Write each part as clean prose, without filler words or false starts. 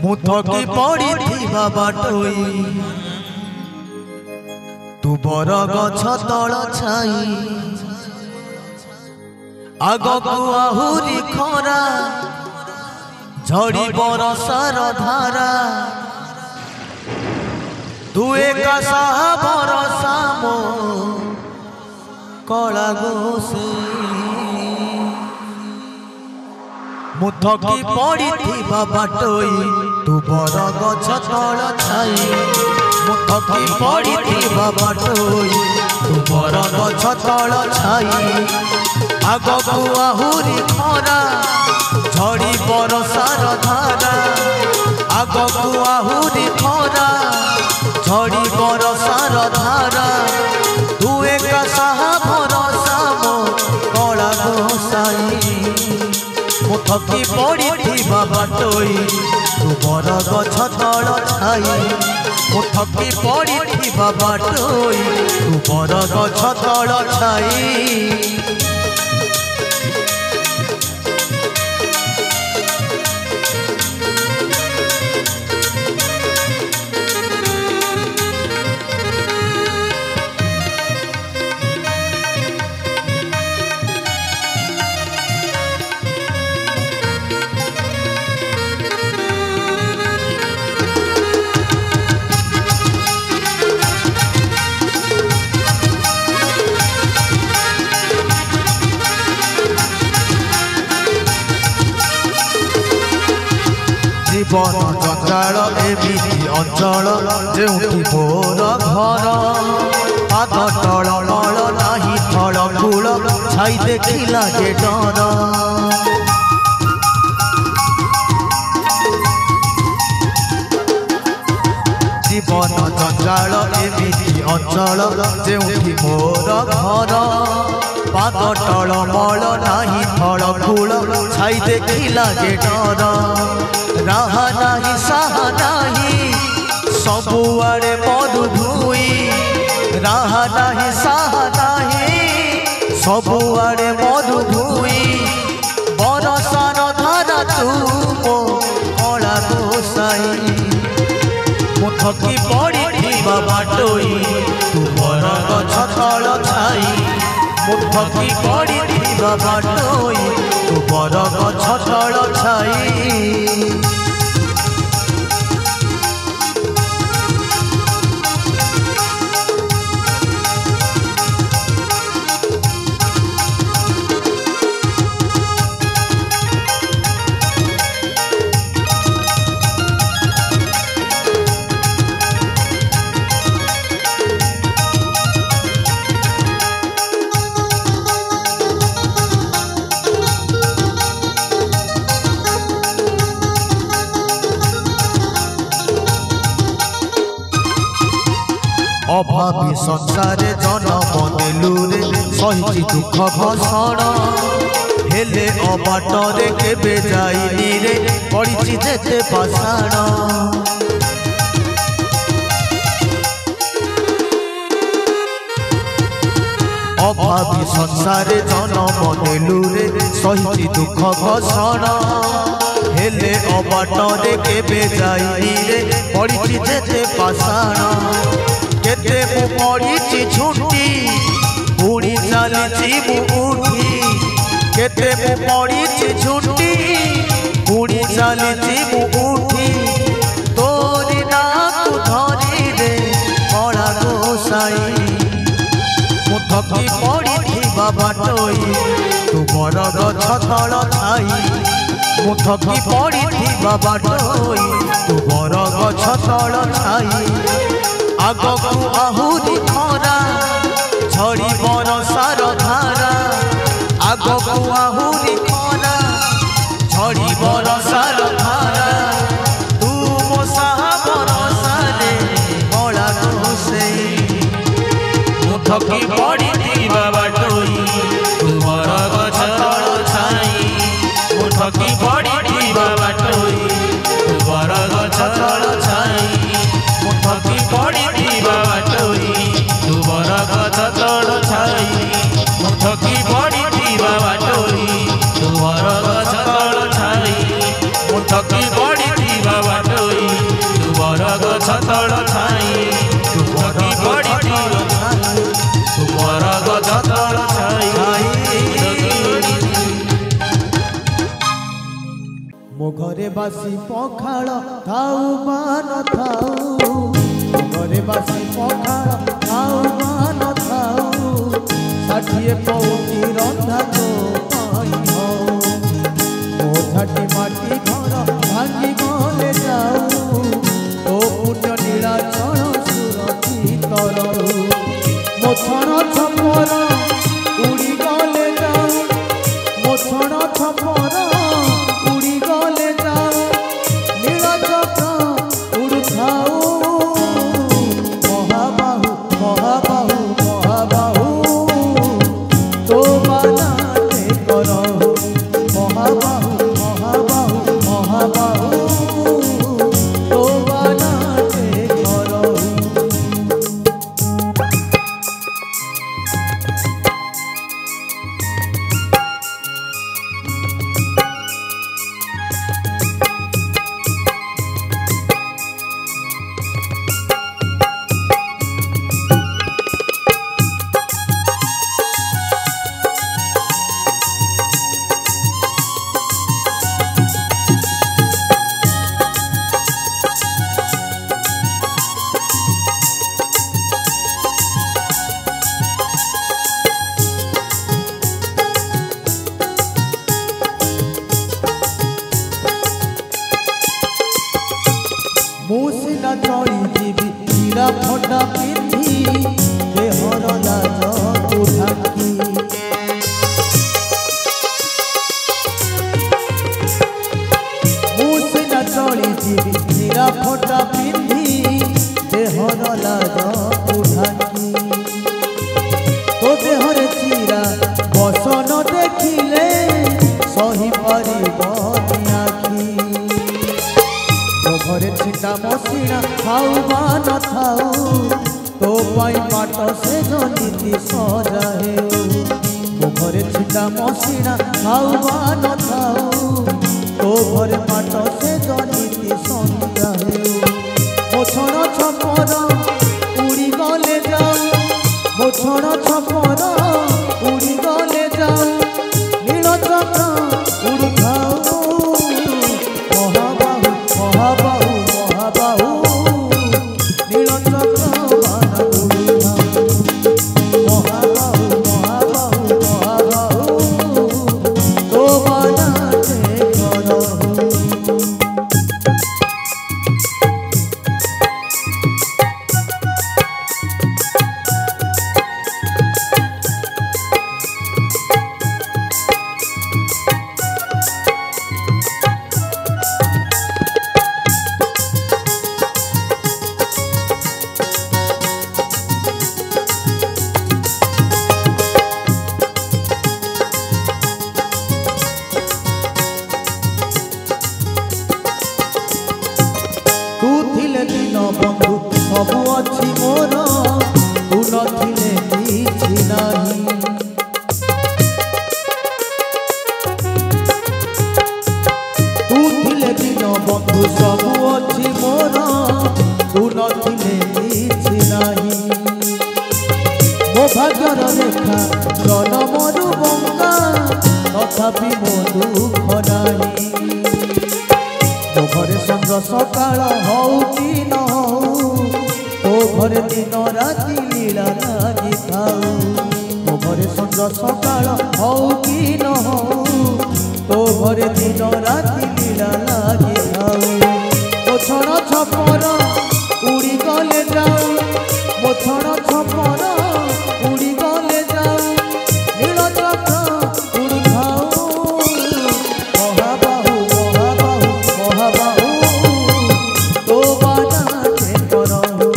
मुथकी पड़ी बाटोई तू बर गछ तल छाई आगकू आहुरी खरा झड़ी बरसार धारा तू एका साहा भरसा मो कला गोसे मुथकी पड़ी बाटोई तू बर गछ तल छाई मुथकी पड़ी बाटोई तू बर गछ तल छाई आगकू आहुरी खरा झड़ी बरसार धारा आगकू आहुरी खरा झड़ी बरसार धारा तू एका साहा भरसा मो कला गोसाई मुथकी पड़ी बाटोई तू बर गछ तल छाई मुथकी पड़ी बाटोई तू बर गछ तल छाई जीवन जंजाल एमिति अंचल जेउठी मोर घर पाद तल मल नाही थल कूल छाई देखी लागे डर जीवन जंजाल एमिति अंचल जेउठी मोर घर पाद तल मल नाही थल कूल छाई देखी लागे डर राहा नाही साहा नाही सबुआड़े मधु धुई राहा नाही साहा नाही सबुआड़े मधु धुई बरसार धारा तू मो कला गोसाई मुथकी पड़ी बाटोई तू बर गछ तल छाई मुथकी पड़ी बाटोई तू बर गछ तल छाई अभावी संसारे जन्म देलुरे सही दुख घषण हेले अबाटरे केबे जाइनी रे पड़िछि जेते पाषाण अभावी संसारे जन्म देलुरे सही दुख घषण हेले अबाटरे केबे जाइनी रे पड़िछि जेते पाषाण केते मु पड़ी झुंटी पुणी चली उठी केते मु पड़ी झुंटी पुणी चली उठी तोरी नाकु धरी रे कला गोसाई मुथकी पड़ी बाटोई तू बर गछ तल छाई मुथकी पड़ी बाटोई तू बर गछ तल छाई आगकू आहुरी खरा झड़ी बरसार धारा आगकू आहुरी खरा झड़ी बरसार धारा तू मो साहा भरसा रे कला गोसाई मुथकी पड़ी बाटोई तू बर गछ तल छाई मुथकी पड़ी बाटोई तू बर गछ तल छाई मुथकी पड़ी बाटोई तू बर गछ तल छाई मुथकी पड़ी बाटोई तू बर गछ तल छाई बासी पखाल थाऊ मान थाऊ घरे बासी पखाल थाऊ मान थाऊ षाठिए पौटी रंधा तो पाई हो ओ झाटी माटी घर भांगी गले जाऊ ओ पुण्य नीलाचल सुरक्षित रहू मो छण छपर उड़ी गले जाऊ मो छण छपर उड़ी गले जाऊ नीलाचल उड़ थाऊ महाबाहु महाबाहु महाबाहु तो बनाते करहु महाबाहु महाबाहु महाबाहु तो बनाते करहु। मुसिना चढ़ी जीवी हीरा फटा पिंधी देहर लाज को ढाकी मुसिना चढ़ी जीवी हीरा फटा पिंधी देहर लाज को ढाकी तो देहर चीरा बसन देखिले सही पारिबनी आखी घरे छिटा मसीना खाऊ मान थाऊ तो पाई पाट से नीति सजाहे मो घरे छिटा मसीना खाऊ मान थाऊ तो घरे पाट से नीति सजाहे मो छण छपर उड़ी गले जाऊ मो छण छपर उड़ी गले जाऊ नीलचक्र उड़ थाऊ महाबाहु महाबाहु महाबाहु नीलचक्र बाण उड़ी थाऊ महाबाहु महाबाहु महाबाहु तो बनाते करहु। तू थिले दिन बंधु सबु अच्छी मोर तू नथिले किछि नाही तू थिले दिन बंधु सबु अच्छी मोर तू नथिले किछि नाही मो भाग्यर रेखा जनमरु बंगा तथापि मो दुख नाही तो घरे संग सकाळ हऊ कि न हऊ तो घरे दिन राति लीला लागी थाऊ तो घरे संग सकाळ हऊ कि न हऊ तो घरे दिन राति लीला लागी थाऊ मो छण छपर उड़ी गले जाऊ मो छण छपर उड़ी गले जाऊ नीलचक्र उड़ थाऊ महाबाहु महाबाहु महाबाहु तो बनाते करहु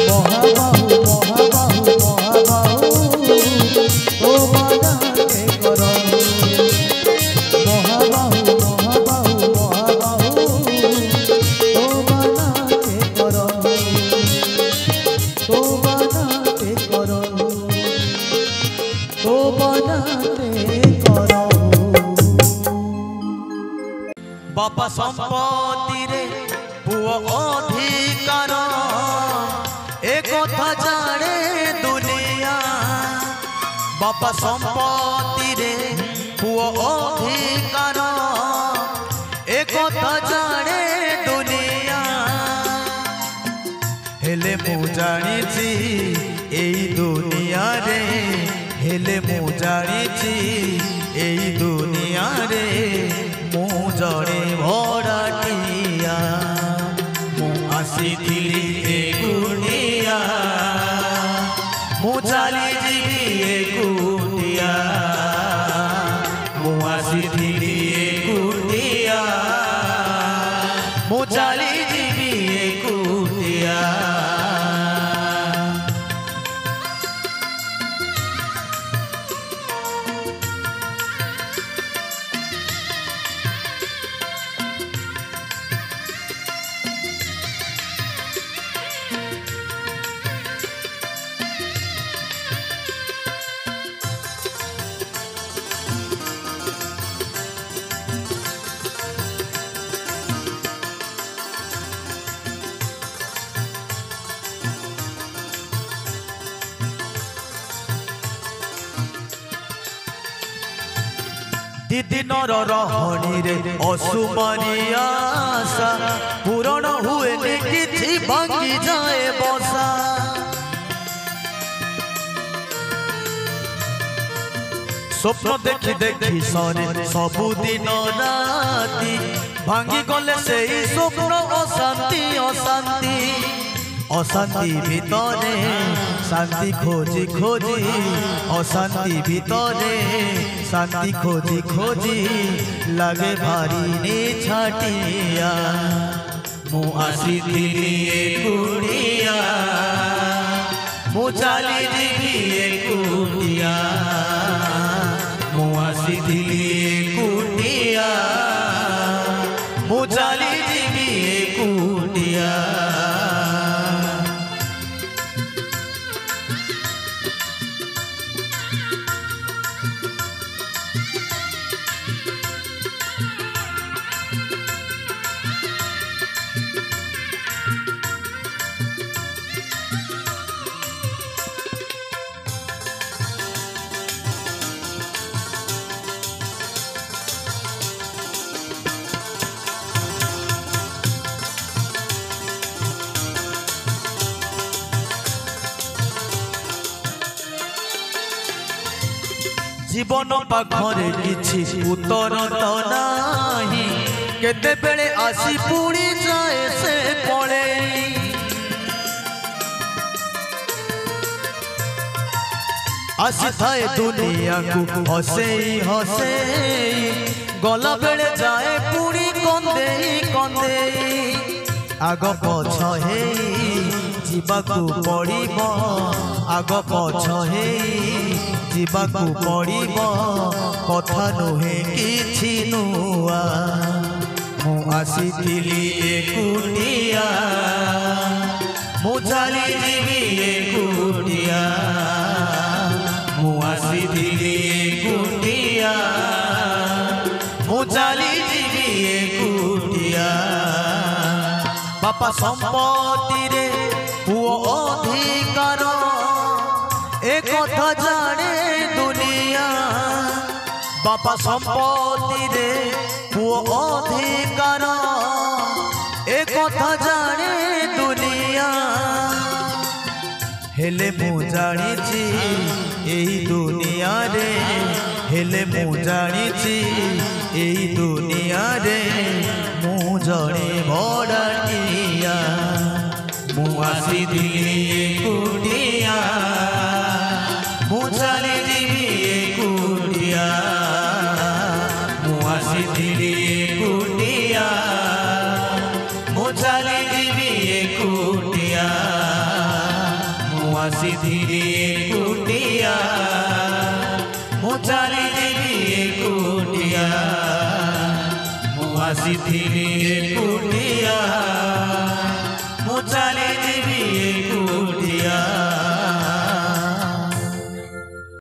महाबाहु महाबाहु महाबाहु तो बनाते करहु महाबाहु महाबाहु महाबाहु तो बनाते करहु तो बनाते करहु तो बनाते करहु। बापा संपत्ति रे पुओ अधिकार एक कथा जाने दुनिया बापा संपत्ति रे पुओ अधिकार एक जाने दुनिया हेले मु जानी एई दुनिया रे हेले मु जानी एई दुनिया रे मु जड़े भड़ाटिया मु आसीथिली एकुटिया मु चली जीवी एकुटिया मु आसीथिली एकुटिया मु चली जीवी एकुटिया दिदिनर रहणी रे असुमारी आशा पूरण हुए किछि भांगी जाए बसा स्वप्न देखी देखी सरे सबुदिन राति भांगी गले से स्वप्न अशांति अशांति अशांति भितरे शांति खोजी खोजी अशांति भितरे शांति खोजी खोजी लगे भारी ने छाटिया मु आसीथिली एकुटिया मु चली जीवी एकुटिया मु आसीथिली एकुटिया मु चली जीवी एकुटिया जीवन पाखरे किछि उत्तर तो नाही केते बेले आसी पुणी जाए से पड़े आसी थाए दुनिया को हसे हसे गला बेले जाए पुणी कंदे कंदे आग पछ हे जीवाकू पड़िब आग पछ हे जीवाकू पड़िब कथा नुहे किछि नुआ मु आसीथिली एकुटिया मु चली जीवी एकुटिया मु आसीथिली एकुटिया मु चली जीवी एकुटिया बापा संपत्ति रे पुओ अधिकार एक कथा जाने दुनिया बापा संपत्ति रे पुओ अधिकार एक कथा जाने दुनिया हेले मु जानिछि एही दुनिया रे हेले मु जानिछि एही दुनिया रे मु जड़े भड़ाटिया मु आसीथिली एकुटिया मु चली जीवी एकुटिया मु आसीथिली एकुटिया मु चली जीवी एकुटिया मु आसीथिली एकुटिया मु चली जीवी एकुटिया मु आसीथिली एकुटिया।